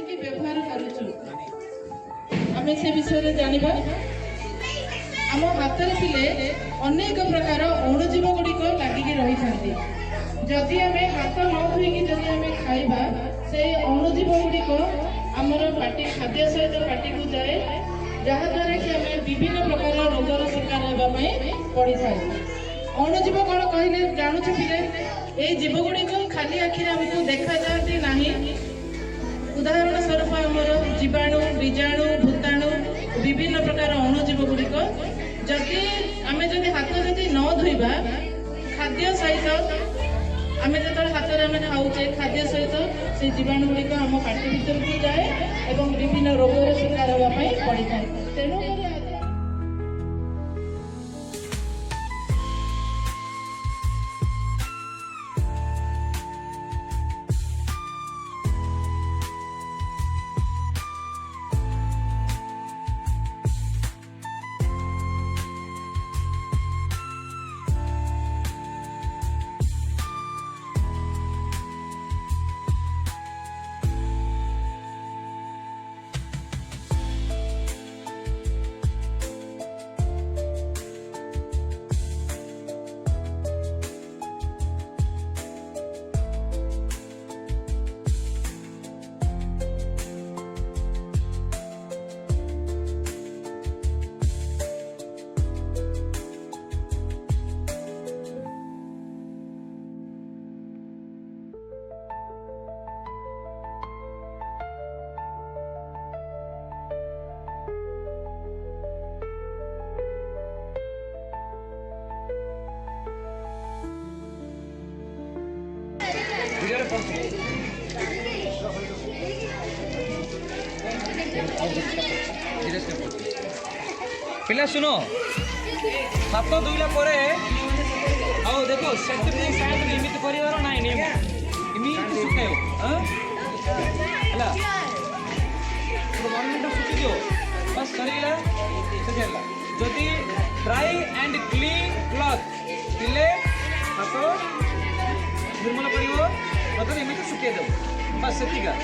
କେମିତି ବ୍ୟବହାର କରୁଛୁ ଆମେ ସେ ବିଷୟରେ ଜାଣିବା। ଆମ ହାତରେ ଥିଲେ ଅନେକ ପ୍ରକାର ଅଣୁଜୀବ ଗୁଡ଼ିକ ଲାଗିକି ରହିଥାନ୍ତି। ଯଦି ଆମେ ହାତ ନ ଧୋଇକି ଯଦି ଆମେ ଖାଇବା ସେଇ ଅଣୁଜୀବ ଗୁଡ଼ିକ ଆମର ପାଟି ଖାଦ୍ୟ ସହିତ ପାଟିକୁ ଯାଏ, ଯାହାଦ୍ୱାରା କି ଆମେ ବିଭିନ୍ନ ପ୍ରକାର ରୋଗର ଶିକାର ହେବା ପାଇଁ ପଡ଼ିଥାଏ। ଅଣୁଜୀବ କ'ଣ କହିଲେ ଜାଣୁଛୁ ପିଲେ? ଏଇ ଜୀବ ଗୁଡ଼ିକ ଖାଲି ଆଖିରେ ଆମକୁ ଦେଖାଯାଆନ୍ତି ନାହିଁ। ଉଦାହରଣ ସ୍ୱରୂପ ଆମର ଜୀବାଣୁ, ବୀଜାଣୁ, ଭୂତାଣୁ, ବିଭିନ୍ନ ପ୍ରକାର ଅଣୁଜୀବ ଗୁଡ଼ିକ ଯଦି ହାତ ଯଦି ନ ଧୋଇବା ଖାଦ୍ୟ ସହିତ ଆମେ ଯେତେବେଳେ ହାତରେ ଆମେ ଖାଉଛେ ଖାଦ୍ୟ ସହିତ ସେ ଜୀବାଣୁ ଗୁଡ଼ିକ ଆମ ପାଟି ଭିତରକୁ ଯାଏ ଏବଂ ବିଭିନ୍ନ ରୋଗର ଶିକାର ହେବା ପାଇଁ ପଡ଼ିଥାଏ। ତେଣୁ पिला सुनो हाथ धोइला परे आओ देखो सेफ्टी साइड में इमित परिवार नाही नियम इमित सुखायो हला तो 1 मिनिट सुखी दियो बस सरीला सुखेला जदी ड्राई एंड क्लीन क्लॉथ दिले हाथ निर्मल पड़िबो मतलब इमित सुखे दो बस सेतिका।